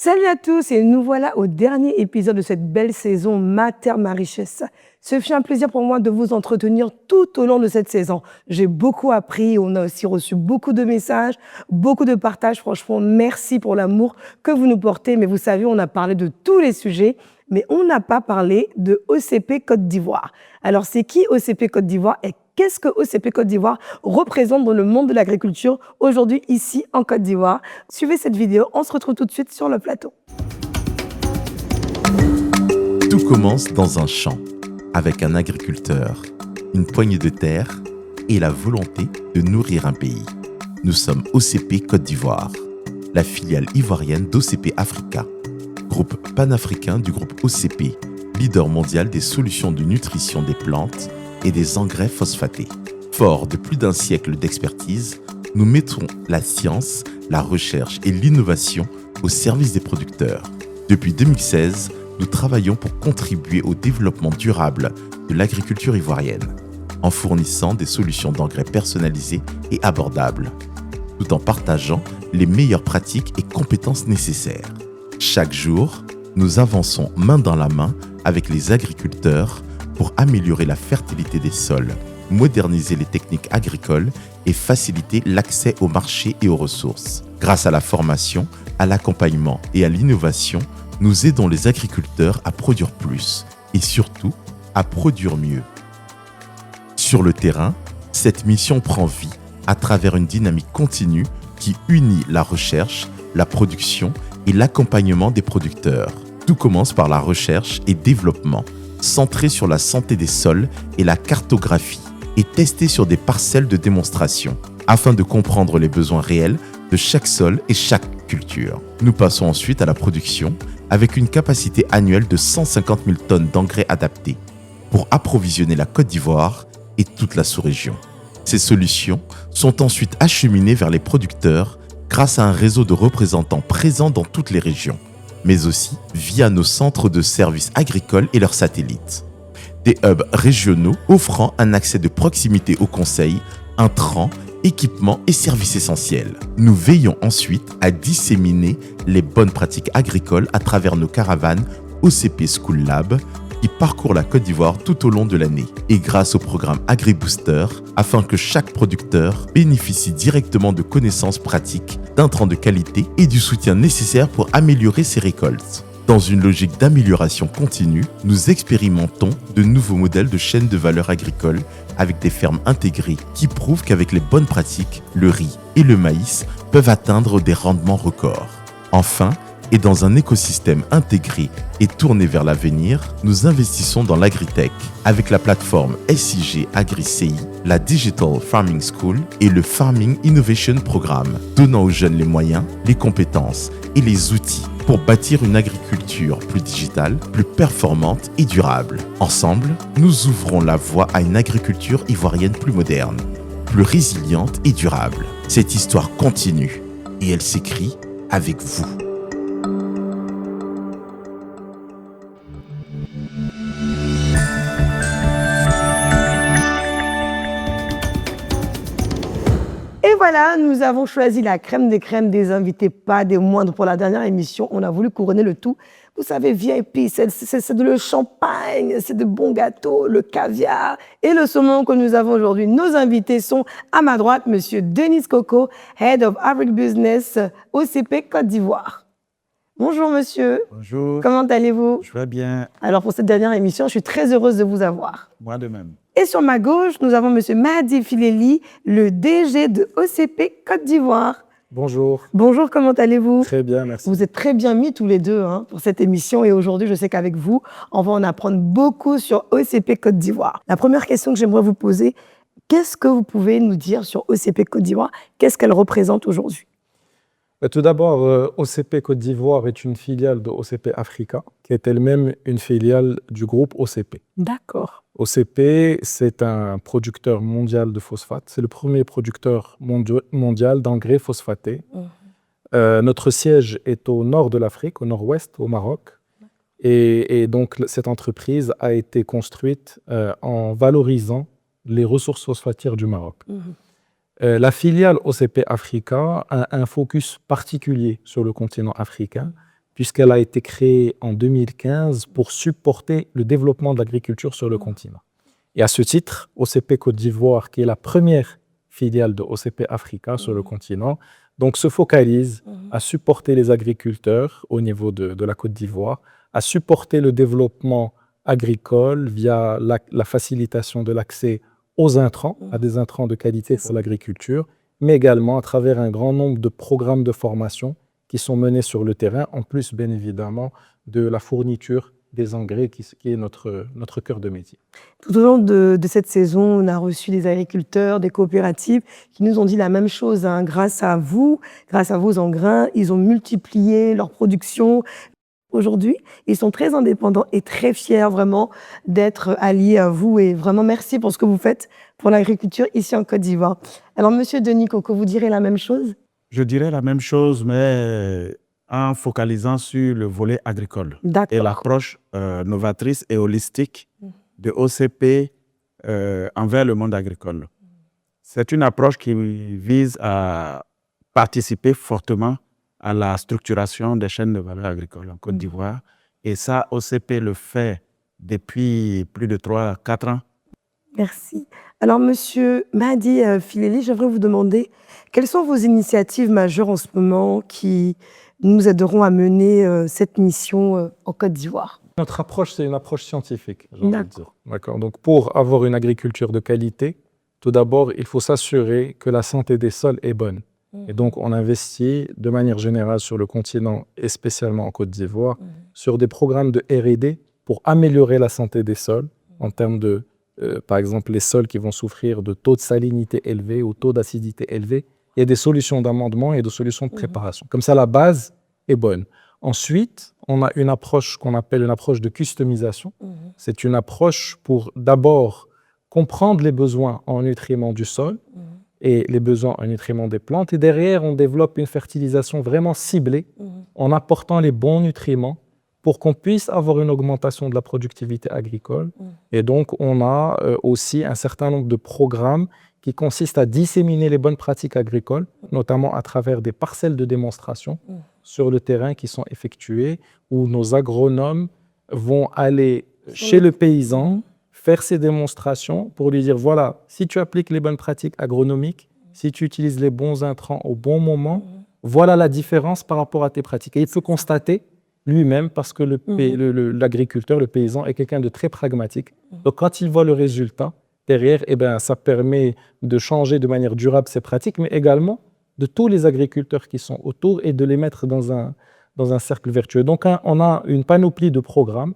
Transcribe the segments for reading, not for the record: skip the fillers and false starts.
Salut à tous et nous voilà au dernier épisode de cette belle saison Ma Terre, Ma Richesse. Ce fut un plaisir pour moi de vous entretenir tout au long de cette saison. J'ai beaucoup appris, on a aussi reçu beaucoup de messages, beaucoup de partages. Franchement, merci pour l'amour que vous nous portez. Mais vous savez, on a parlé de tous les sujets, mais on n'a pas parlé de OCP Côte d'Ivoire. Alors, c'est qui OCP Côte d'Ivoire et qu'est-ce que OCP Côte d'Ivoire représente dans le monde de l'agriculture aujourd'hui ici en Côte d'Ivoire? Suivez cette vidéo, on se retrouve tout de suite sur le plateau. Tout commence dans un champ, avec un agriculteur, une poignée de terre et la volonté de nourrir un pays. Nous sommes OCP Côte d'Ivoire, la filiale ivoirienne d'OCP Africa, groupe panafricain du groupe OCP, leader mondial des solutions de nutrition des plantes et des engrais phosphatés. Fort de plus d'un siècle d'expertise, nous mettons la science, la recherche et l'innovation au service des producteurs. Depuis 2016, nous travaillons pour contribuer au développement durable de l'agriculture ivoirienne, en fournissant des solutions d'engrais personnalisées et abordables, tout en partageant les meilleures pratiques et compétences nécessaires. Chaque jour, nous avançons main dans la main avec les agriculteurs pour améliorer la fertilité des sols, moderniser les techniques agricoles et faciliter l'accès au marché et aux ressources. Grâce à la formation, à l'accompagnement et à l'innovation, nous aidons les agriculteurs à produire plus et surtout à produire mieux. Sur le terrain, cette mission prend vie à travers une dynamique continue qui unit la recherche, la production et l'accompagnement des producteurs. Tout commence par la recherche et développement, centré sur la santé des sols et la cartographie, et testé sur des parcelles de démonstration, afin de comprendre les besoins réels de chaque sol et chaque culture. Nous passons ensuite à la production, avec une capacité annuelle de 150 000 tonnes d'engrais adaptés, pour approvisionner la Côte d'Ivoire et toute la sous-région. Ces solutions sont ensuite acheminées vers les producteurs grâce à un réseau de représentants présents dans toutes les régions, mais aussi via nos centres de services agricoles et leurs satellites. Des hubs régionaux offrant un accès de proximité aux conseils, intrants, équipements et services essentiels. Nous veillons ensuite à disséminer les bonnes pratiques agricoles à travers nos caravanes OCP School Lab qui parcourent la Côte d'Ivoire tout au long de l'année et grâce au programme AgriBooster afin que chaque producteur bénéficie directement de connaissances pratiques, d'intrants de qualité et du soutien nécessaire pour améliorer ses récoltes. Dans une logique d'amélioration continue, nous expérimentons de nouveaux modèles de chaînes de valeur agricole avec des fermes intégrées qui prouvent qu'avec les bonnes pratiques, le riz et le maïs peuvent atteindre des rendements records. Enfin, et dans un écosystème intégré et tourné vers l'avenir, nous investissons dans l'agritech avec la plateforme SIG AgriCI, la Digital Farming School et le Farming Innovation Programme, donnant aux jeunes les moyens, les compétences et les outils pour bâtir une agriculture plus digitale, plus performante et durable. Ensemble, nous ouvrons la voie à une agriculture ivoirienne plus moderne, plus résiliente et durable. Cette histoire continue et elle s'écrit avec vous. Et voilà, nous avons choisi la crème des crèmes des invités, pas des moindres. Pour la dernière émission, on a voulu couronner le tout. Vous savez, VIP, c'est de le champagne, c'est de bons gâteaux, le caviar et le saumon que nous avons aujourd'hui. Nos invités sont à ma droite, Monsieur Denis Coco, Head of Agribusiness, OCP Côte d'Ivoire. Bonjour monsieur. Bonjour. Comment allez-vous? Je vais bien. Alors pour cette dernière émission, je suis très heureuse de vous avoir. Moi de même. Et sur ma gauche, nous avons monsieur Mahdi Fileli, le DG de OCP Côte d'Ivoire. Bonjour. Bonjour, comment allez-vous? Très bien, merci. Vous êtes très bien mis tous les deux pour cette émission et aujourd'hui, je sais qu'avec vous, on va en apprendre beaucoup sur OCP Côte d'Ivoire. La première question que j'aimerais vous poser, qu'est-ce que vous pouvez nous dire sur OCP Côte d'Ivoire? Qu'est-ce qu'elle représente aujourd'hui? Tout d'abord, OCP Côte d'Ivoire est une filiale de OCP Africa, qui est elle-même une filiale du groupe OCP. D'accord. OCP, c'est un producteur mondial de phosphate. C'est le premier producteur mondial d'engrais phosphatés. Notre siège est au nord de l'Afrique, au nord-ouest, au Maroc. Et donc, cette entreprise a été construite en valorisant les ressources phosphatières du Maroc. La filiale OCP Africa a un focus particulier sur le continent africain puisqu'elle a été créée en 2015 pour supporter le développement de l'agriculture sur le continent. Et à ce titre, OCP Côte d'Ivoire, qui est la première filiale de OCP Africa sur le continent, donc se focalise à supporter les agriculteurs au niveau de la Côte d'Ivoire, à supporter le développement agricole via la facilitation de l'accès aux intrants, à des intrants de qualité pour l'agriculture, mais également à travers un grand nombre de programmes de formation qui sont menés sur le terrain, en plus bien évidemment de la fourniture des engrais qui est notre cœur de métier. Tout au long de cette saison, on a reçu des agriculteurs, des coopératives qui nous ont dit la même chose. Hein. Grâce à vous, grâce à vos engrais, ils ont multiplié leur production. Aujourd'hui, ils sont très indépendants et très fiers vraiment d'être alliés à vous. Et vraiment, merci pour ce que vous faites pour l'agriculture ici en Côte d'Ivoire. Alors, Monsieur Denis Coco, vous direz la même chose? Je dirais la même chose, mais en focalisant sur le volet agricole et D'accord. l'approche novatrice et holistique de OCP envers le monde agricole. C'est une approche qui vise à participer fortement à la structuration des chaînes de valeur agricole en Côte d'Ivoire. Et ça, OCP le fait depuis plus de 3-4 ans. Merci. Alors, Monsieur Mahdi Fileli, j'aimerais vous demander quelles sont vos initiatives majeures en ce moment qui nous aideront à mener cette mission en Côte d'Ivoire? Notre approche, c'est une approche scientifique, j'ai envie de dire. D'accord. Donc, pour avoir une agriculture de qualité, tout d'abord, il faut s'assurer que la santé des sols est bonne. Et donc, on investit de manière générale sur le continent et spécialement en Côte d'Ivoire sur des programmes de R&D pour améliorer la santé des sols en termes de, par exemple, les sols qui vont souffrir de taux de salinité élevés ou taux d'acidité élevé. Il y a des solutions d'amendement et de solutions de préparation. Comme ça, la base est bonne. Ensuite, on a une approche qu'on appelle une approche de customisation. C'est une approche pour d'abord comprendre les besoins en nutriments du sol et les besoins en nutriments des plantes. Et derrière, on développe une fertilisation vraiment ciblée en apportant les bons nutriments pour qu'on puisse avoir une augmentation de la productivité agricole. Et donc, on a aussi un certain nombre de programmes qui consistent à disséminer les bonnes pratiques agricoles, notamment à travers des parcelles de démonstration sur le terrain qui sont effectuées, où nos agronomes vont aller chez le paysan, faire ces démonstrations pour lui dire, voilà, si tu appliques les bonnes pratiques agronomiques, si tu utilises les bons intrants au bon moment, voilà la différence par rapport à tes pratiques. Et il peut constater lui-même parce que l'agriculteur, le paysan est quelqu'un de très pragmatique. Donc quand il voit le résultat, derrière, eh ben, ça permet de changer de manière durable ses pratiques, mais également de tous les agriculteurs qui sont autour et de les mettre dans un cercle vertueux. Donc on a une panoplie de programmes.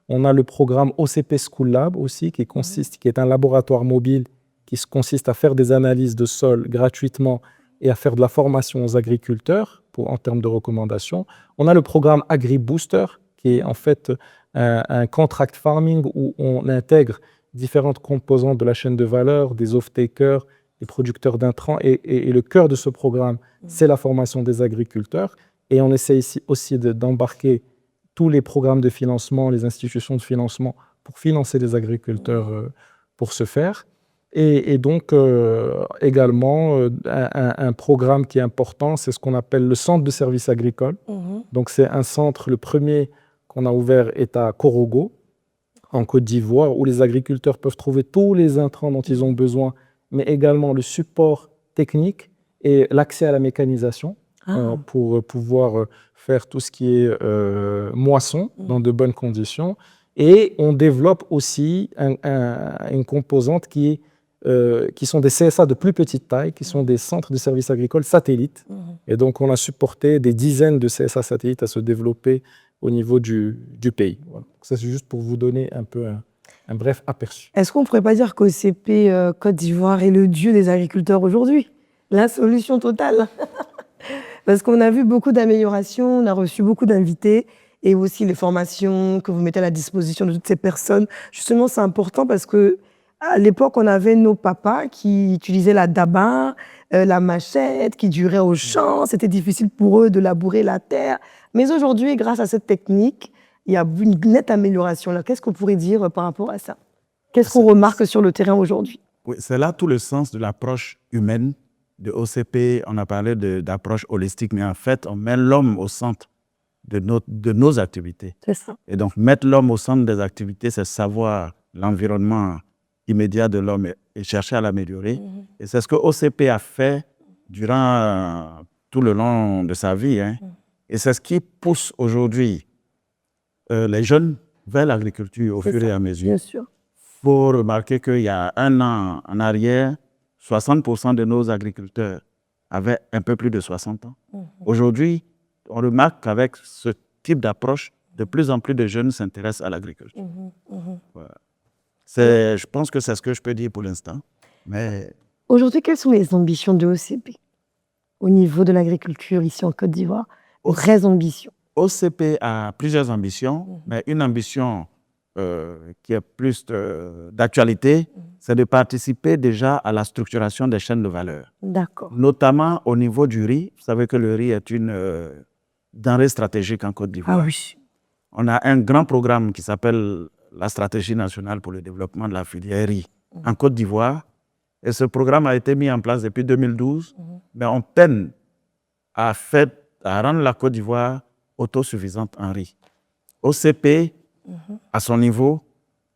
On a le programme OCP School Lab aussi, qui est un laboratoire mobile qui consiste à faire des analyses de sol gratuitement et à faire de la formation aux agriculteurs en termes de recommandations. On a le programme AgriBooster, qui est en fait un contract farming où on intègre différentes composantes de la chaîne de valeur, des off-takers, des producteurs d'intrants. Et le cœur de ce programme, c'est la formation des agriculteurs. Et on essaie ici aussi d'embarquer tous les programmes de financement, les institutions de financement pour financer les agriculteurs pour ce faire. Et donc, également, un programme qui est important, c'est ce qu'on appelle le centre de services agricoles. Donc, c'est un centre, le premier qu'on a ouvert est à Korogo, en Côte d'Ivoire, où les agriculteurs peuvent trouver tous les intrants dont ils ont besoin, mais également le support technique et l'accès à la mécanisation pour pouvoir faire tout ce qui est moisson dans de bonnes conditions. Et on développe aussi une composante qui sont des CSA de plus petite taille, qui sont des centres de services agricoles satellites. Et donc, on a supporté des dizaines de CSA satellites à se développer au niveau du pays. Voilà. Ça, c'est juste pour vous donner un peu un bref aperçu. Est-ce qu'on ne pourrait pas dire qu'OCP Côte d'Ivoire est le dieu des agriculteurs aujourd'hui? La solution totale. Parce qu'on a vu beaucoup d'améliorations, on a reçu beaucoup d'invités et aussi les formations que vous mettez à la disposition de toutes ces personnes. Justement, c'est important parce que à l'époque, on avait nos papas qui utilisaient la daba, la machette, qui duraient au champ. C'était difficile pour eux de labourer la terre. Mais aujourd'hui, grâce à cette technique, il y a une nette amélioration. Alors, qu'est-ce qu'on pourrait dire par rapport à ça? Qu'est-ce qu'on remarque sur le terrain aujourd'hui? Oui, c'est là tout le sens de l'approche humaine de OCP. On a parlé d'approche holistique, mais en fait, on met l'homme au centre de nos activités. C'est ça. Et donc, mettre l'homme au centre des activités, c'est savoir l'environnement immédiat de l'homme et chercher à l'améliorer. Et c'est ce que OCP a fait durant tout le long de sa vie. Hein. Et c'est ce qui pousse aujourd'hui les jeunes vers l'agriculture au fur et à mesure. Bien sûr. Il faut remarquer qu'il y a un an en arrière, 60% de nos agriculteurs avaient un peu plus de 60 ans. Aujourd'hui, on remarque qu'avec ce type d'approche, de plus en plus de jeunes s'intéressent à l'agriculture. Voilà. Je pense que c'est ce que je peux dire pour l'instant. Mais... Aujourd'hui, quelles sont les ambitions de OCP au niveau de l'agriculture ici en Côte d'Ivoire? Vraies ambitions. OCP a plusieurs ambitions, mais une ambition qui est plus d'actualité, c'est de participer déjà à la structuration des chaînes de valeur. D'accord. Notamment au niveau du riz. Vous savez que le riz est une denrée stratégique en Côte d'Ivoire. Ah oui. On a un grand programme qui s'appelle la Stratégie nationale pour le développement de la filière riz en Côte d'Ivoire. Et ce programme a été mis en place depuis 2012, mais on peine à rendre la Côte d'Ivoire autosuffisante en riz. OCP, à son niveau,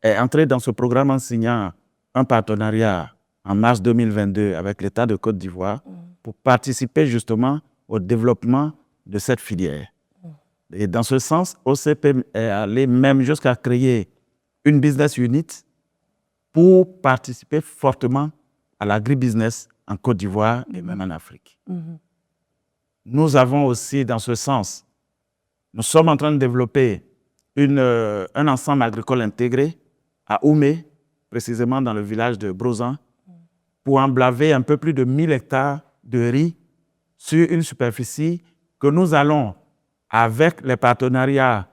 est entré dans ce programme en signant un partenariat en mars 2022 avec l'État de Côte d'Ivoire pour participer justement au développement de cette filière. Et dans ce sens, OCP est allé même jusqu'à créer une business unit pour participer fortement à l'agribusiness en Côte d'Ivoire et même en Afrique. Nous avons aussi, dans ce sens, nous sommes en train de développer un ensemble agricole intégré à Oumé, précisément dans le village de Brozan, pour emblaver un peu plus de 1000 hectares de riz sur une superficie que nous allons, avec les partenariats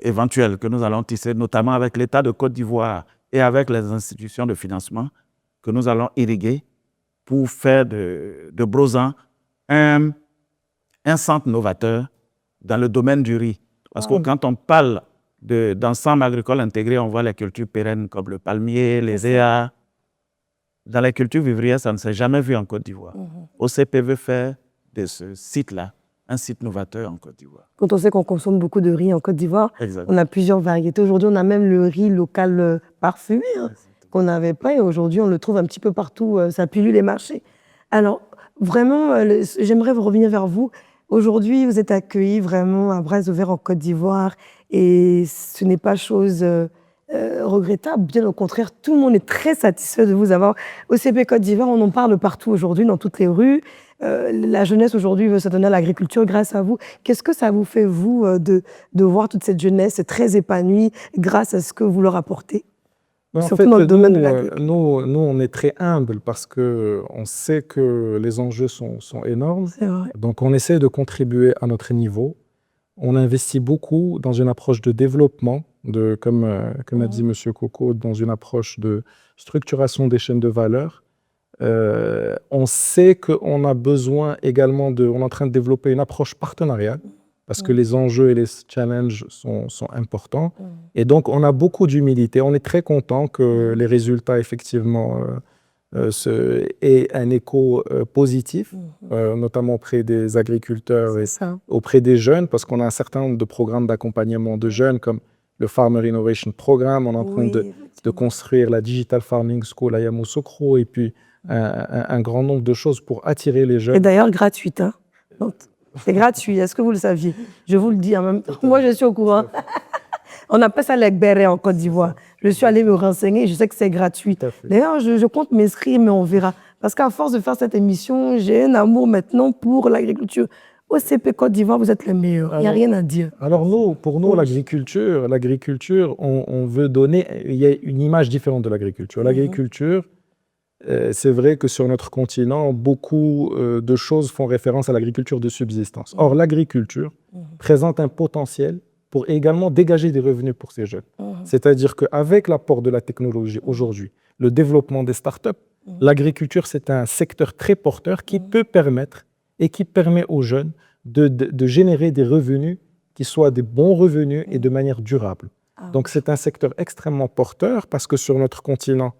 éventuels que nous allons tisser, notamment avec l'État de Côte d'Ivoire et avec les institutions de financement, que nous allons irriguer pour faire de Brozan un centre novateur dans le domaine du riz. Parce que quand on parle d'ensemble agricole intégré, on voit les cultures pérennes comme le palmier, les éas. Dans les cultures vivrières, ça ne s'est jamais vu en Côte d'Ivoire. OCP veut faire de ce site-là un site novateur en Côte d'Ivoire. Quand on sait qu'on consomme beaucoup de riz en Côte d'Ivoire, Exactement. on a plusieurs variétés. Aujourd'hui, on a même le riz local parfumé qu'on n'avait pas et aujourd'hui, on le trouve un petit peu partout. Ça pullule les marchés. Alors, vraiment, j'aimerais revenir vers vous. Aujourd'hui, vous êtes accueillis vraiment à bras ouverts en Côte d'Ivoire et ce n'est pas chose regrettable. Bien au contraire, tout le monde est très satisfait de vous avoir. OCP Côte d'Ivoire, on en parle partout aujourd'hui, dans toutes les rues. La jeunesse aujourd'hui veut s'adonner à l'agriculture grâce à vous. Qu'est-ce que ça vous fait, vous, de voir toute cette jeunesse très épanouie grâce à ce que vous leur apportez? Surtout dans le domaine de l'agriculture. Nous, on est très humbles parce qu'on sait que les enjeux sont énormes. C'est vrai. Donc, on essaie de contribuer à notre niveau. On investit beaucoup dans une approche de développement, comme a dit M. Coco, dans une approche de structuration des chaînes de valeur. On sait qu'on a besoin également on est en train de développer une approche partenariale parce que les enjeux et les challenges sont importants. Et donc, on a beaucoup d'humilité. On est très content que les résultats, effectivement, aient un écho positif, notamment auprès des agriculteurs et auprès des jeunes, parce qu'on a un certain nombre de programmes d'accompagnement de jeunes, comme le Farmer Innovation Programme. On est en train de construire la Digital Farming School à Yamoussoukro, et puis un grand nombre de choses pour attirer les jeunes. Et d'ailleurs, gratuite. Hein. C'est gratuit, est-ce que vous le saviez? Je vous le dis en même temps. Moi, je suis au courant. On appelle ça l'Egbere en Côte d'Ivoire. Je suis allée me renseigner, je sais que c'est gratuit. D'ailleurs, je compte m'inscrire, mais on verra. Parce qu'à force de faire cette émission, j'ai un amour maintenant pour l'agriculture. OCP Côte d'Ivoire, vous êtes les meilleurs. Il n'y a rien à dire. Alors, pour nous, l'agriculture, on veut donner... Il y a une image différente de l'agriculture. L'agriculture, c'est vrai que sur notre continent, beaucoup de choses font référence à l'agriculture de subsistance. Or, l'agriculture présente un potentiel pour également dégager des revenus pour ces jeunes. C'est-à-dire qu'avec l'apport de la technologie aujourd'hui, le développement des startups, l'agriculture, c'est un secteur très porteur qui peut permettre et qui permet aux jeunes de générer des revenus qui soient des bons revenus et de manière durable. Donc, c'est un secteur extrêmement porteur parce que sur notre continent,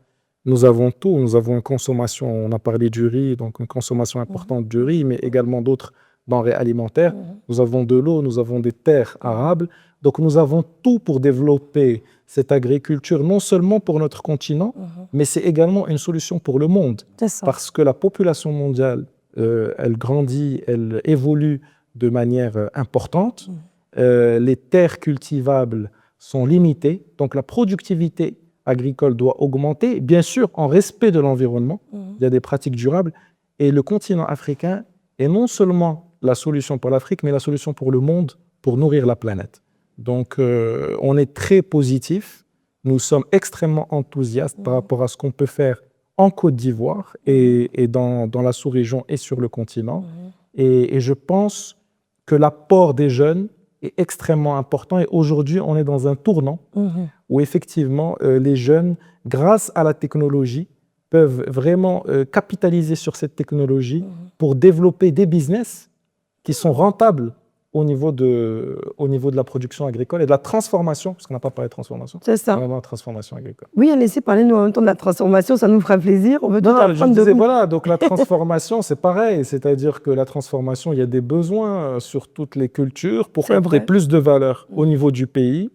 nous avons tout. Nous avons une consommation, on a parlé du riz, donc une consommation importante du riz, mais également d'autres denrées alimentaires. Nous avons de l'eau, nous avons des terres arables. Donc, nous avons tout pour développer cette agriculture, non seulement pour notre continent, mais c'est également une solution pour le monde. C'est ça. Parce que la population mondiale, elle grandit, elle évolue de manière importante. Les terres cultivables sont limitées. Donc, la productivité agricole doit augmenter, bien sûr, en respect de l'environnement. Il y a des pratiques durables. Et le continent africain est non seulement la solution pour l'Afrique, mais la solution pour le monde, pour nourrir la planète. Donc, on est très positif. Nous sommes extrêmement enthousiastes par rapport à ce qu'on peut faire en Côte d'Ivoire et dans la sous-région et sur le continent. Et je pense que l'apport des jeunes est extrêmement important. Et aujourd'hui, on est dans un tournant où effectivement, les jeunes, grâce à la technologie, peuvent vraiment capitaliser sur cette technologie pour développer des business qui sont rentables au niveau de la production agricole et de la transformation, parce qu'on n'a pas parlé de transformation. C'est ça. Vraiment, transformation agricole. Oui, laissez parler nous en même temps de la transformation, ça nous fera plaisir. On veut tout Non, je apprendre de disais, vous. voilà, donc la transformation, c'est pareil. C'est-à-dire que la transformation, il y a des besoins sur toutes les cultures pour C'est apporter vrai. plus de valeur au niveau du pays,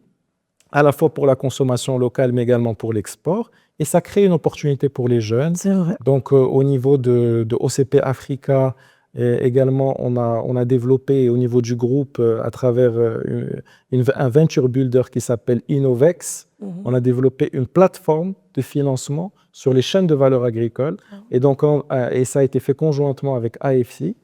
à la fois pour la consommation locale, mais également pour l'export. Et ça crée une opportunité pour les jeunes. C'est vrai. Donc, au niveau de OCP Africa, également, on a développé au niveau du groupe, à travers un venture builder qui s'appelle Innovex, on a développé une plateforme de financement sur les chaînes de valeur agricole. Et donc, et ça a été fait conjointement avec AFC,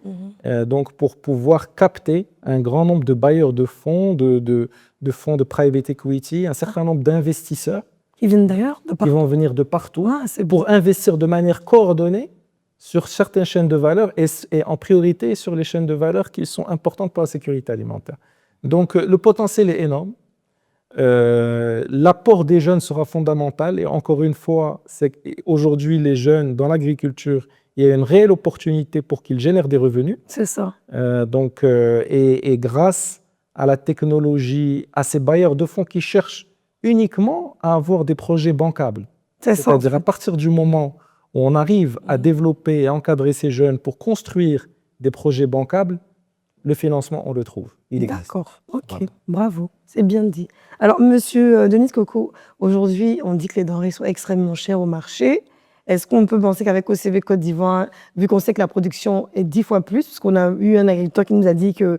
donc pour pouvoir capter un grand nombre de bailleurs de fonds, de fonds de private equity, un certain nombre d'investisseurs Ils viennent d'ailleurs de qui partout. vont venir de partout Ah, c'est pour investir de manière coordonnée sur certaines chaînes de valeur et en priorité sur les chaînes de valeur qui sont importantes pour la sécurité alimentaire. Donc, le potentiel est énorme. L'apport des jeunes sera fondamental. Et encore une fois, c'est qu'aujourd'hui, les jeunes dans l'agriculture, il y a une réelle opportunité pour qu'ils génèrent des revenus. C'est ça. Et grâce à la technologie, à ces bailleurs de fonds qui cherchent uniquement à avoir des projets bancables. C'est ça. C'est-à-dire à partir du moment où on arrive à développer et encadrer ces jeunes pour construire des projets bancables, le financement, on le trouve. Il existe. D'accord. Ok. Voilà. Bravo. C'est bien dit. Alors, monsieur Denis Coco, aujourd'hui, on dit que les denrées sont extrêmement chères au marché. Est-ce qu'on peut penser qu'avec OCP Côte d'Ivoire, vu qu'on sait que la production est 10 fois plus, parce qu'on a eu un agriculteur qui nous a dit que,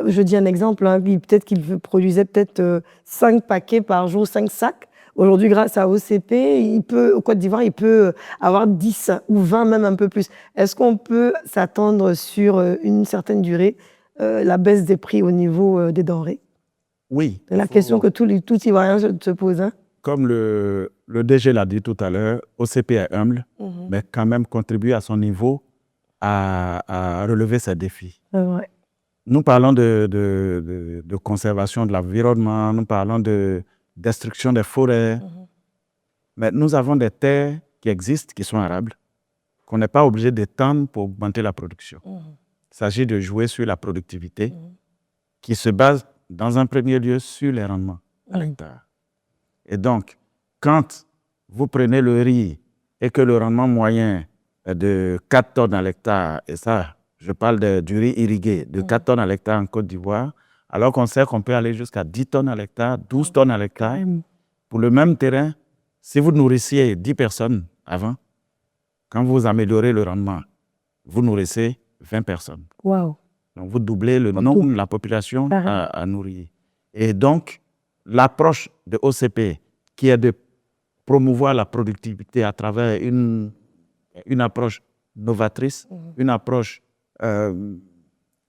je dis un exemple, hein, peut-être qu'il produisait peut-être 5 paquets par jour, 5 sacs. Aujourd'hui, grâce à OCP, au Côte d'Ivoire, il peut avoir 10 ou 20, même un peu plus. Est-ce qu'on peut s'attendre sur une certaine durée la baisse des prix au niveau des denrées? Oui. C'est la question que tout Ivoirien se pose. Hein? Comme le DG l'a dit tout à l'heure, OCP est humble, mais quand même contribue à son niveau à relever ses défis. C'est vrai. Nous parlons de conservation de l'environnement, nous parlons de destruction des forêts, mais nous avons des terres qui existent, qui sont arables, qu'on n'est pas obligé d'étendre pour augmenter la production. Il s'agit de jouer sur la productivité qui se base dans un premier lieu sur les rendements à l'hectare. Et donc, quand vous prenez le riz et que le rendement moyen est de 4 tonnes à l'hectare, et ça, je parle du riz irrigué, de 4 tonnes à l'hectare en Côte d'Ivoire, alors qu'on sait qu'on peut aller jusqu'à 10 tonnes à l'hectare, 12 tonnes à l'hectare. Pour le même terrain, si vous nourrissiez 10 personnes avant, quand vous améliorez le rendement, vous nourrissez 20 personnes. Waouh. Donc, vous doublez le nombre de la population à nourrir. Et donc, l'approche de OCP, qui est de promouvoir la productivité à travers une approche novatrice, une approche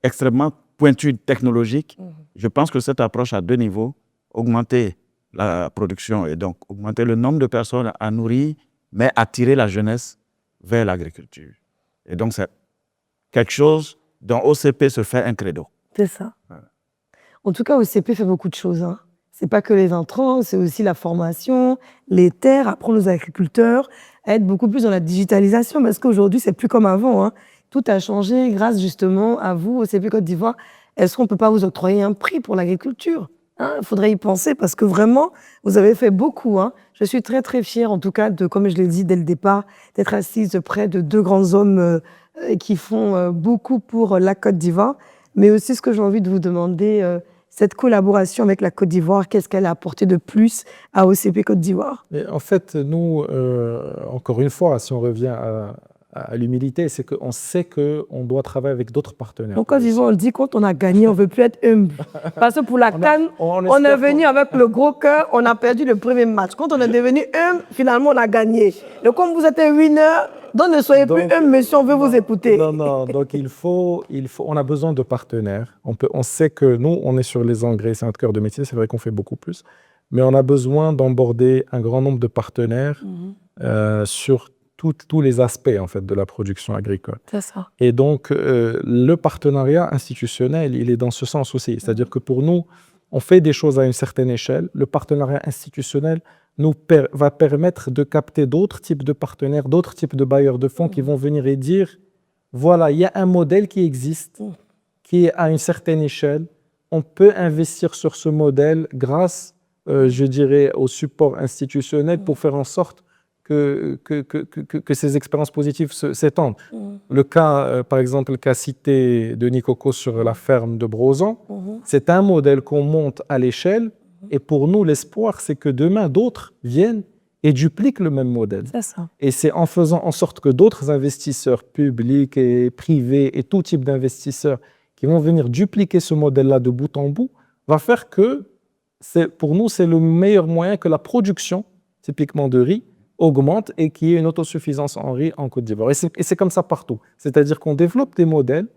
extrêmement pointue technologique, je pense que cette approche à 2 niveaux, augmenter la production et donc augmenter le nombre de personnes à nourrir, mais attirer la jeunesse vers l'agriculture. Et donc, c'est quelque chose dont OCP se fait un credo. C'est ça. En tout cas, OCP fait beaucoup de choses. Hein. Ce n'est pas que les intrants, c'est aussi la formation, les terres, apprendre aux agriculteurs à être beaucoup plus dans la digitalisation, parce qu'aujourd'hui, c'est plus comme avant. Hein. Tout a changé grâce justement à vous, OCP Côte d'Ivoire. Est-ce qu'on ne peut pas vous octroyer un prix pour l'agriculture? Il faudrait y penser parce que vraiment, vous avez fait beaucoup. Hein. Je suis très, très fière, en tout cas, comme je l'ai dit dès le départ, d'être assise près de 2 grands hommes qui font beaucoup pour la Côte d'Ivoire. Mais aussi, ce que j'ai envie de vous demander, cette collaboration avec la Côte d'Ivoire, qu'est-ce qu'elle a apporté de plus à OCP Côte d'Ivoire? Et en fait, nous, encore une fois, si on revient à l'humilité, c'est qu'on sait qu'on doit travailler avec d'autres partenaires. Donc, Côte d'Ivoire, on dit quand on a gagné, on ne veut plus être humble. Parce que pour la CAN, on est venu avec le gros cœur, on a perdu le premier match. Quand on est devenu humble, finalement, on a gagné. Donc, comme vous êtes un winner, donc ne soyez plus humble, monsieur, on veut vous écouter. Non, donc on a besoin de partenaires. On sait que nous, on est sur les engrais, c'est notre cœur de métier, c'est vrai qu'on fait beaucoup plus, mais on a besoin d'emborder un grand nombre de partenaires sur tous les aspects en fait, de la production agricole. C'est ça. Et donc, le partenariat institutionnel, il est dans ce sens aussi. C'est-à-dire que pour nous, on fait des choses à une certaine échelle. Le partenariat institutionnel va permettre de capter d'autres types de partenaires, d'autres types de bailleurs de fonds qui vont venir et dire, voilà, il y a un modèle qui existe, qui est à une certaine échelle. On peut investir sur ce modèle grâce, je dirais, au support institutionnel pour faire en sorte que ces expériences positives s'étendent. Le cas, par exemple, qu'a cité Denis Coco sur la ferme de Brozan, c'est un modèle qu'on monte à l'échelle. Et pour nous, l'espoir, c'est que demain, d'autres viennent et dupliquent le même modèle. C'est ça. Et c'est en faisant en sorte que d'autres investisseurs publics et privés et tout type d'investisseurs qui vont venir dupliquer ce modèle-là de bout en bout, va faire que, pour nous, c'est le meilleur moyen que la production, typiquement de riz, augmente et qu'il y ait une autosuffisance en riz en Côte d'Ivoire. Et c'est comme ça partout. C'est-à-dire qu'on développe des modèles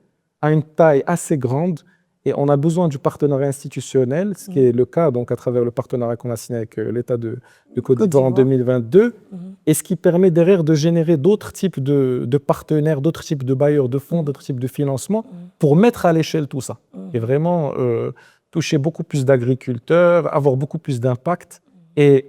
à une taille assez grande et on a besoin du partenariat institutionnel, ce qui est le cas donc, à travers le partenariat qu'on a signé avec l'État de Côte d'Ivoire en 2022, et ce qui permet derrière de générer d'autres types de partenaires, d'autres types de bailleurs de fonds, d'autres types de financement pour mettre à l'échelle tout ça. Et vraiment toucher beaucoup plus d'agriculteurs, avoir beaucoup plus d'impact et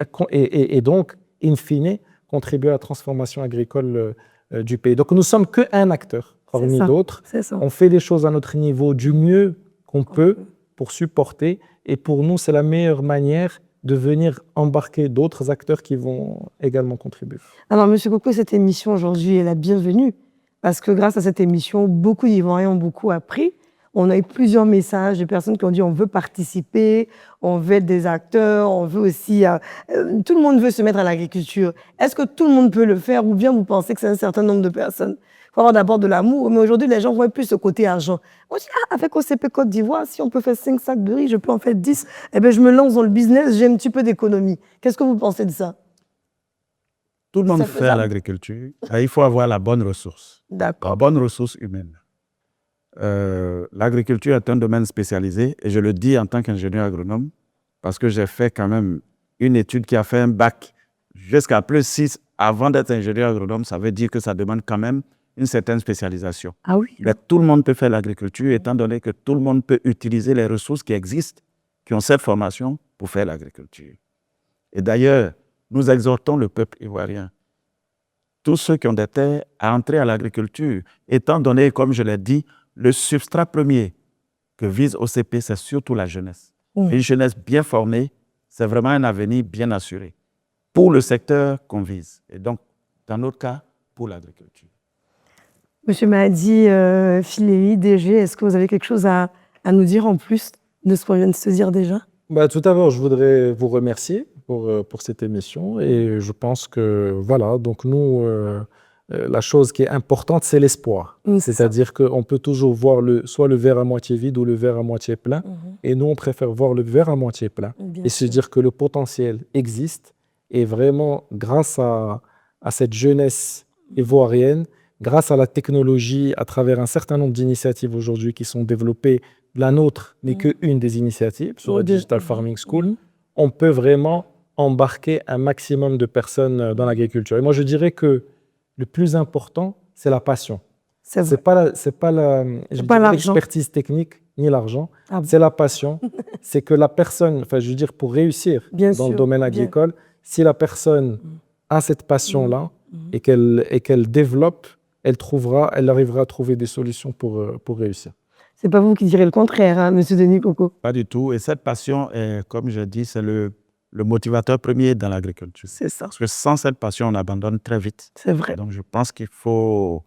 donc, in fine, contribuer à la transformation agricole du pays. Donc nous ne sommes qu'un acteur parmi d'autres. On fait les choses à notre niveau du mieux qu'on peut pour supporter. Et pour nous, c'est la meilleure manière de venir embarquer d'autres acteurs qui vont également contribuer. Alors, Monsieur Coco, cette émission aujourd'hui est la bienvenue parce que grâce à cette émission, beaucoup d'Ivoiriens ont beaucoup appris. On a eu plusieurs messages de personnes qui ont dit on veut participer, on veut être des acteurs, on veut aussi... tout le monde veut se mettre à l'agriculture. Est-ce que tout le monde peut le faire ou bien vous pensez que c'est un certain nombre de personnes? Il faut avoir d'abord de l'amour, mais aujourd'hui, les gens voient plus ce côté argent. On dit, avec OCP Côte d'Ivoire, si on peut faire 5 sacs de riz, je peux en faire 10, eh bien, je me lance dans le business, j'ai un petit peu d'économie. Qu'est-ce que vous pensez de ça? Tout le monde fait l'agriculture. Il faut avoir la bonne ressource. D'accord. La bonne ressource humaine. L'agriculture est un domaine spécialisé et je le dis en tant qu'ingénieur agronome parce que j'ai fait quand même une étude qui a fait un bac jusqu'à +6 avant d'être ingénieur agronome. Ça veut dire que ça demande quand même une certaine spécialisation. Ah oui. Mais tout le monde peut faire l'agriculture étant donné que tout le monde peut utiliser les ressources qui existent, qui ont cette formation pour faire l'agriculture. Et d'ailleurs, nous exhortons le peuple ivoirien, tous ceux qui ont des terres, à entrer à l'agriculture, étant donné, comme je l'ai dit, le substrat premier que vise OCP, c'est surtout la jeunesse. Une jeunesse bien formée, c'est vraiment un avenir bien assuré pour le secteur qu'on vise. Et donc, dans notre cas, pour l'agriculture. Monsieur Mahdi Filéhi, DG, est-ce que vous avez quelque chose à nous dire en plus de ce qu'on vient de se dire déjà? Tout d'abord, je voudrais vous remercier pour cette émission et je pense que, voilà, donc nous... la chose qui est importante, c'est l'espoir. C'est-à-dire qu'on peut toujours voir soit le verre à moitié vide ou le verre à moitié plein. Et nous, on préfère voir le verre à moitié plein et se dire que le potentiel existe. Et vraiment, grâce à cette jeunesse ivoirienne, grâce à la technologie, à travers un certain nombre d'initiatives aujourd'hui qui sont développées, la nôtre n'est qu'une des initiatives sur la Digital Farming School, on peut vraiment embarquer un maximum de personnes dans l'agriculture. Et moi, je dirais que le plus important, c'est la passion. C'est pas l'expertise technique ni l'argent, c'est la passion. C'est que la personne, je veux dire, pour réussir dans le domaine agricole, si la personne a cette passion-là et qu'elle développe, elle arrivera à trouver des solutions pour réussir. C'est pas vous qui direz le contraire, hein, Monsieur Denis Coco. Pas du tout. Et cette passion, comme je dis, c'est le motivateur premier dans l'agriculture. C'est ça. Parce que sans cette passion, on abandonne très vite. C'est vrai. Donc, je pense qu'il faut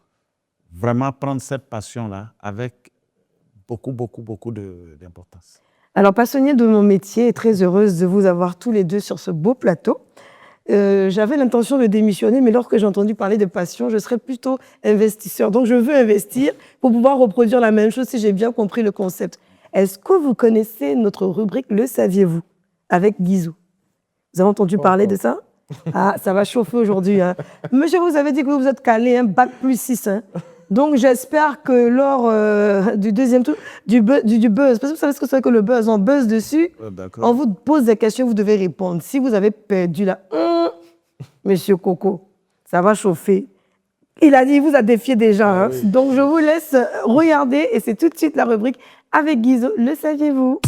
vraiment prendre cette passion-là avec beaucoup d'importance. Alors, passionné de mon métier et très heureuse de vous avoir tous les deux sur ce beau plateau. J'avais l'intention de démissionner, mais lorsque j'ai entendu parler de passion, je serais plutôt investisseur. Donc, je veux investir pour pouvoir reproduire la même chose si j'ai bien compris le concept. Est-ce que vous connaissez notre rubrique Le saviez-vous avec Guizou? Vous avez entendu parler de ça? Ah, ça va chauffer aujourd'hui. Hein. Monsieur, vous avez dit que vous êtes calé, hein, bac plus 6. Hein. Donc, j'espère que lors du deuxième tour, du buzz, parce que vous savez ce que c'est que le buzz, on buzz dessus, on vous pose des questions, vous devez répondre. Si vous avez perdu là, Monsieur Coco, ça va chauffer. Il a dit, il vous a défié déjà. Hein. Oui. Donc, je vous laisse regarder et c'est tout de suite la rubrique avec Guizou. Le saviez-vous?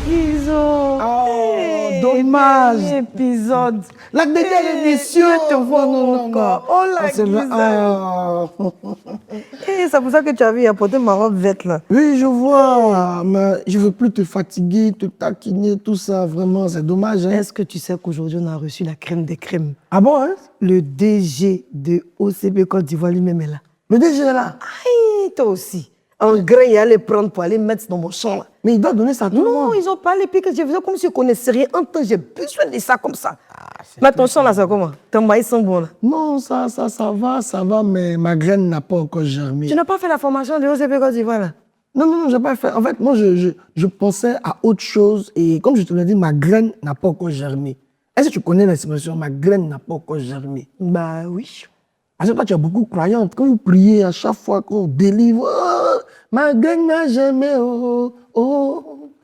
Guizou. Oh, hey, dommage. Épisode. La dernière émission. Je te vois encore. Oh là, c'est pour ça que tu avais apporté ma robe verte là. Oui, je vois. Mais je ne veux plus te fatiguer, te taquiner, tout ça. Vraiment, c'est dommage. Hein? Est-ce que tu sais qu'aujourd'hui, on a reçu la crème des crèmes? Ah bon, hein? Le DG de OCP Côte d'Ivoire lui-même est là. Le DG est là? Aïe, toi aussi. En grain, il allait prendre pour aller mettre dans mon champ. Là. Mais il doit donner ça à tout le monde. Non, ils n'ont pas les pics. Je faisais comme si je ne connaissais rien. En temps, j'ai besoin de ça comme ça. Mais ton champ, là, c'est comment? Ton maïs sent bon, là? Non, ça va, mais ma graine n'a pas encore germé. Tu n'as pas fait la formation de OCP Côte d'Ivoire, là? Non, je n'ai pas fait. En fait, moi, je pensais à autre chose. Et comme je te l'ai dit, ma graine n'a pas encore germé. Est-ce que tu connais l'expression, ma graine n'a pas encore germé? Bah oui. Parce que toi, tu es beaucoup croyante. Quand vous priez, à chaque fois qu'on délivre, oh, ma graine n'a jamais, oh.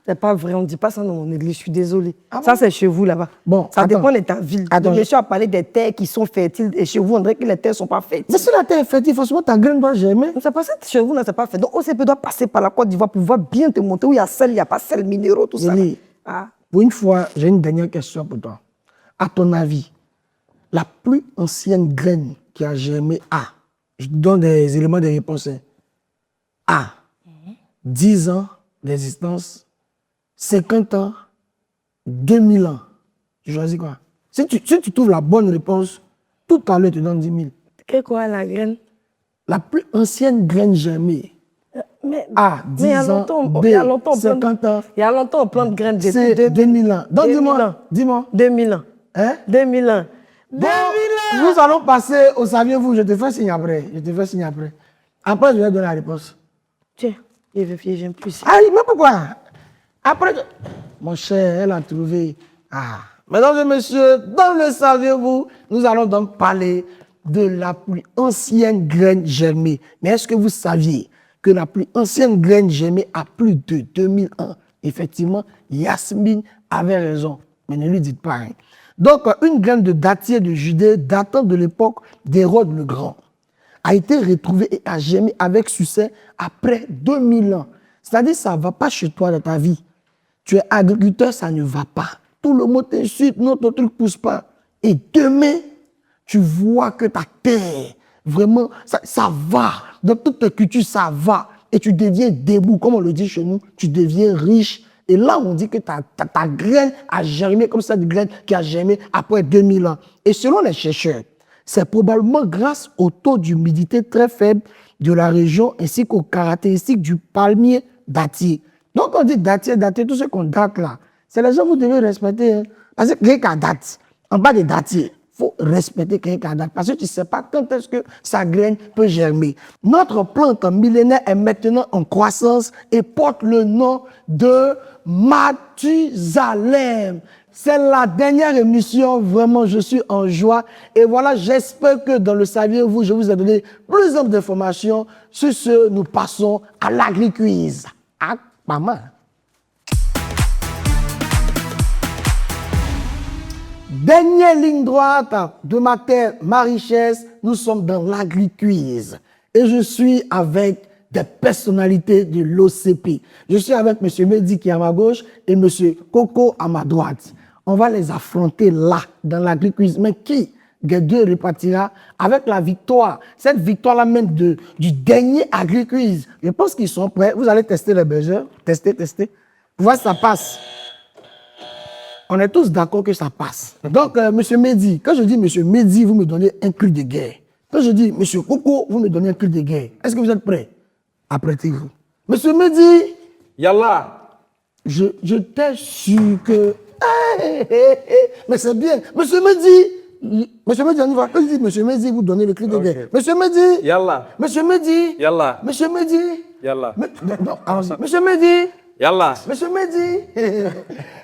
C'est pas vrai, on ne dit pas ça dans mon église, je suis désolée. Ah ça, bon? c'est chez vous là-bas. Bon, ça attends. dépend de ta ville. Attends, le monsieur a parlé des terres qui sont fertiles et chez vous, on dirait que les terres ne sont pas fertiles. Mais si la terre est fertile, forcément, ta graine doit germer. C'est pas ça, chez vous, là, c'est pas fait. Donc, OCP doit passer par la Côte d'Ivoire pour pouvoir bien te montrer où il y a sel, il n'y a pas sel, minéraux, tout ça. Ah. Pour une fois, j'ai une dernière question pour toi. À ton avis, la plus ancienne graine qui a germé A, je te donne des éléments de réponse. A, 10 ans d'existence, 50 ans, 2000 ans. Tu choisis quoi? Si tu trouves la bonne réponse, tout à l'heure, tu donnes 10 000. Qu'est-ce quoi la graine? La plus ancienne graine germée. Mais, A, 10 ans, B, 50 ans. Il y a longtemps, on plante graines. C'est 2000 ans. Donc, dis-moi. 2000 ans. Hein? 2000 ans. Bon, nous allons passer au saviez-vous. Je te fais signe après. Après, je vais donner la réponse. Tiens, j'aime plus. Ah, mais pourquoi? Après, mon cher, elle a trouvé. Ah, mesdames et messieurs, dans le saviez-vous, nous allons donc parler de la plus ancienne graine germée. Mais est-ce que vous saviez que la plus ancienne graine germée a plus de 2000 ans? Effectivement, Yasmine avait raison. Mais ne lui dites pas. Hein. Donc, une graine de dattier de Judée datant de l'époque d'Hérode le Grand a été retrouvée et a germé avec succès après 2000 ans. C'est-à-dire, ça ne va pas chez toi dans ta vie. Tu es agriculteur, ça ne va pas. Tout le monde t'insulte, non, ton truc ne pousse pas. Et demain, tu vois que ta terre, vraiment, ça va. Dans toute ta culture, ça va. Et tu deviens debout, comme on le dit chez nous, tu deviens riche. Et là, on dit que ta graine a germé comme cette graine qui a germé après 2000 ans. Et selon les chercheurs, c'est probablement grâce au taux d'humidité très faible de la région ainsi qu'aux caractéristiques du palmier dattier. Donc, on dit dattier, tout ce qu'on date là, c'est les gens que vous devez respecter. Hein. Parce que quelqu'un date, en bas des dattiers, il faut respecter quelqu'un date. Parce que tu ne sais pas quand est-ce que sa graine peut germer. Notre plante millénaire est maintenant en croissance et porte le nom de Mathusalem. C'est la dernière émission, vraiment, je suis en joie. Et voilà, j'espère que dans le saviez-vous, je vous ai donné plus d'informations. Sur ce, nous passons à l'agri-quiz. Ah, pas mal. Dernière ligne droite de ma terre, ma richesse, nous sommes dans l'agri-quiz. Et je suis avec des personnalités de l'OCP. Je suis avec M. Mehdi qui est à ma gauche et M. Coco à ma droite. On va les affronter là, dans l'agri-quiz. Mais qui des deux repartira avec la victoire? Cette victoire-là même du dernier agri-quiz. Je pense qu'ils sont prêts. Vous allez tester les buzzers. Tester. Pour voir si ça passe. On est tous d'accord que ça passe. Donc, M. Mehdi, quand je dis M. Mehdi, vous me donnez un cri de guerre. Quand je dis, Monsieur Coco, vous me donnez un cri de guerre, est-ce que vous êtes prêts? Apprêtez-vous. Monsieur Mehdi, Yallah. je t'ai su que... Mais c'est bien. Monsieur Mehdi, on y va. Quand je dis Monsieur Mehdi, vous donnez le cri de guerre. Monsieur Mehdi, Yallah. Monsieur Mehdi, Yallah. Monsieur Mehdi, Yallah. non, allons-y. Monsieur Mehdi, Yallah. Monsieur Mehdi.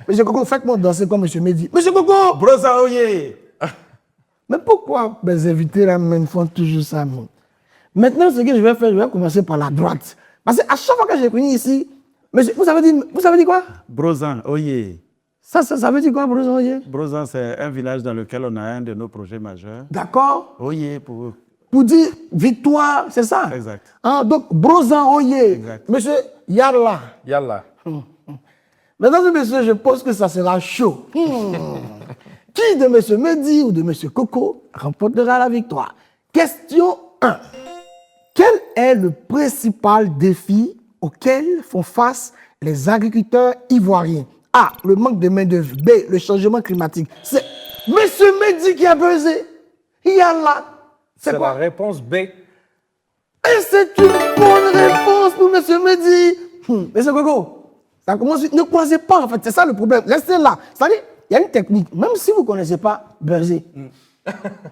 Monsieur Coco, faites-moi danser comme Monsieur Mehdi. Monsieur Coco! Brosa Oye. Mais pourquoi mes invités là même font toujours ça? Moi? Maintenant, ce que je vais faire, je vais commencer par la droite. Parce qu'à chaque fois que j'ai venu ici, monsieur, vous savez dire quoi? Brosan Oye. Ça veut dire quoi, Brosan? Brosan, c'est un village dans lequel on a un de nos projets majeurs. D'accord? Oye pour... Pour dire victoire, c'est ça? Exact. Ah, donc, Brosan Oye. Exact. Monsieur Yarla. Yallah. Mesdames et messieurs, je pense que ça sera chaud. Qui de monsieur Mehdi ou de monsieur Coco remportera la victoire? Question 1. Quel est le principal défi auquel font face les agriculteurs ivoiriens? A. Le manque de main-d'œuvre. B. Le changement climatique. C. Monsieur Mehdi qui a buzzé. Yallah. C'est quoi? la réponse B. Et c'est une bonne réponse pour monsieur Mehdi. Monsieur Coco, ça commence. Ne croisez pas, en fait. C'est ça le problème. Restez là. C'est-à-dire, il y a une technique. Même si vous ne connaissez pas, buzzer.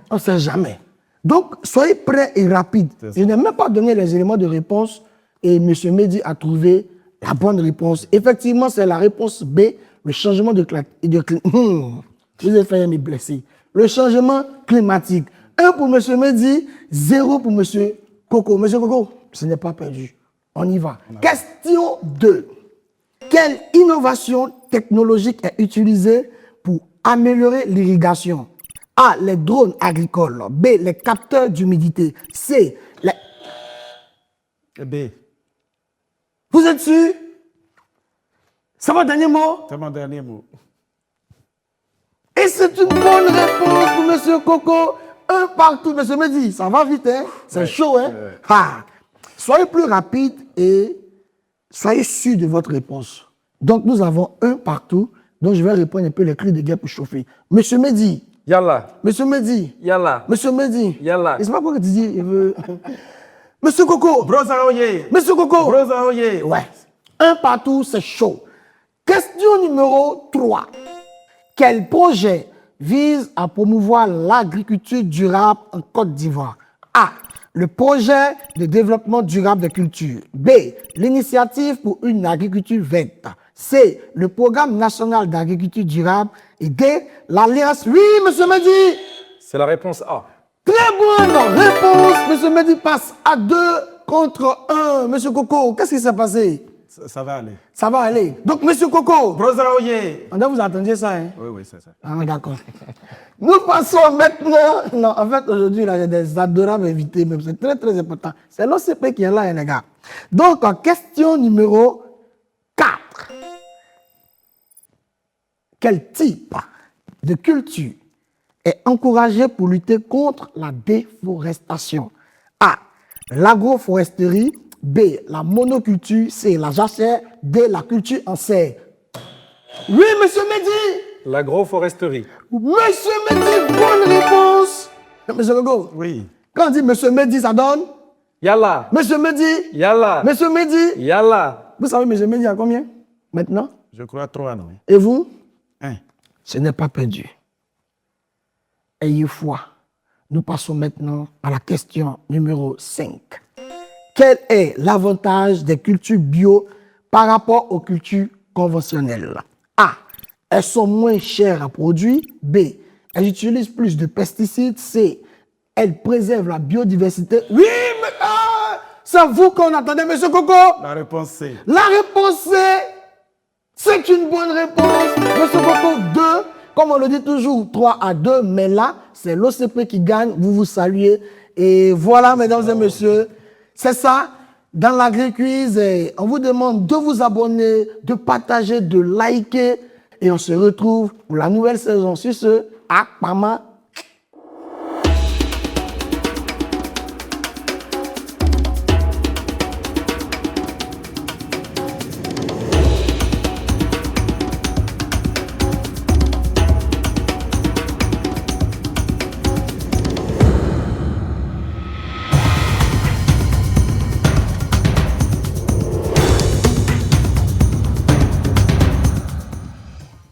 On ne sait jamais. Donc, soyez prêts et rapides. Je n'ai même pas donné les éléments de réponse et M. Mehdi a trouvé la bonne réponse. Effectivement, c'est la réponse B, le changement de climat. Vous avez failli me blesser. Le changement climatique. 1 pour M. Mehdi, 0 pour M. Coco. M. Coco, ce n'est pas perdu. On y va. Question 2. Quelle innovation technologique est utilisée pour améliorer l'irrigation? A. Les drones agricoles. B. Les capteurs d'humidité. C. Les... B. Vous êtes sûr? C'est votre dernier mot? C'est mon dernier mot. Et c'est une bonne réponse pour M. Coco. 1 partout. M. Mehdi, ça va vite, hein? C'est chaud, hein? Ah. Soyez plus rapide et soyez sûr de votre réponse. Donc, nous avons 1 partout. Donc, je vais répondre un peu les cris de guerre pour chauffer. Monsieur Mehdi. Yallah. Monsieur Mehdi. Yallah. Monsieur Mehdi. Yallah. Et c'est pas quoi que tu dis, il veut... Monsieur Coco. Brosa Oye. Monsieur Coco. Brosa Oye. Ouais. 1 partout, c'est chaud. Question numéro 3. Quel projet vise à promouvoir l'agriculture durable en Côte d'Ivoire? A. Le projet de développement durable des cultures. B. L'initiative pour une agriculture verte. C. Le programme national d'agriculture durable. Et D. L'alliance. Oui, monsieur Mehdi. C'est la réponse A. Très bonne réponse. Monsieur Mehdi passe à 2 contre 1. Monsieur Coco, qu'est-ce qui s'est passé? Ça va aller. Ça va aller. Donc, monsieur Coco. Brosa Oye. On doit vous entendre ça, hein? Oui, c'est ça. Ah, d'accord. Nous passons maintenant. Non, en fait, aujourd'hui, là, j'ai des adorables invités, même. C'est très, très important. C'est l'OCP qui est là, hein, les gars. Donc, en question numéro 4. Quel type de culture est encouragé pour lutter contre la déforestation? A. L'agroforesterie. B. La monoculture. C. La jachère. D. La culture en serre. Oui, monsieur Mehdi. L'agroforesterie. Monsieur Mehdi, bonne réponse. Monsieur Gogo. Oui. Quand on dit monsieur Mehdi, ça donne? Yallah. Monsieur Mehdi. Yallah. Monsieur Mehdi. Yallah. Vous savez, monsieur Mehdi a combien maintenant? Je crois 3, non? Et vous? 1. Ce n'est pas perdu. Ayez foi. Nous passons maintenant à la question numéro 5. Quel est l'avantage des cultures bio par rapport aux cultures conventionnelles? A. Elles sont moins chères à produire. B. Elles utilisent plus de pesticides. C. Elles préservent la biodiversité. Oui, mais c'est vous qu'on attendait, monsieur Coco. La réponse C. La réponse C. C'est une bonne réponse. Monsieur Coco, 2. Comme on le dit toujours, 3 à 2. Mais là, c'est l'OCP qui gagne. Vous vous saluez. Et voilà, mesdames et messieurs. C'est ça, dans l'Agri-Quiz, on vous demande de vous abonner, de partager, de liker et on se retrouve pour la nouvelle saison. Sur ce, Akpama